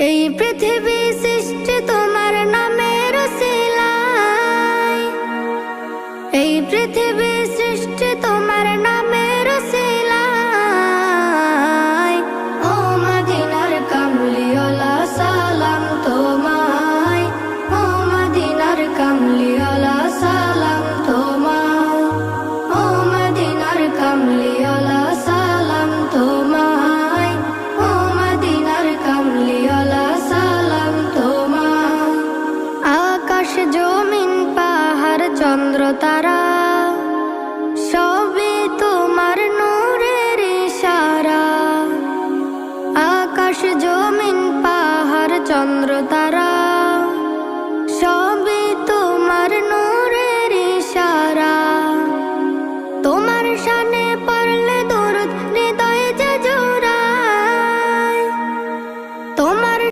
এই পৃথিবী সৃষ্টি তোমার নামের উসিলায়, এই পৃথিবী সৃষ্টি তোমার নামের উসিলায়। ও মদিনার কামলিওয়ালা সালাম তোমায়, ও মদিনার কামলিওয়ালা সালাম তোমায়, ও মদিনার কামলিওয়ালা সালাম তোমায়, ও মদিনার কামলিওয়ালা সালাম তোমায়। আকাশ জমিন পাহাড় চন্দ্র তারা সবই তোমার নূরের ইশারা। আকাশ জমিন পাহাড় চন্দ্র তারা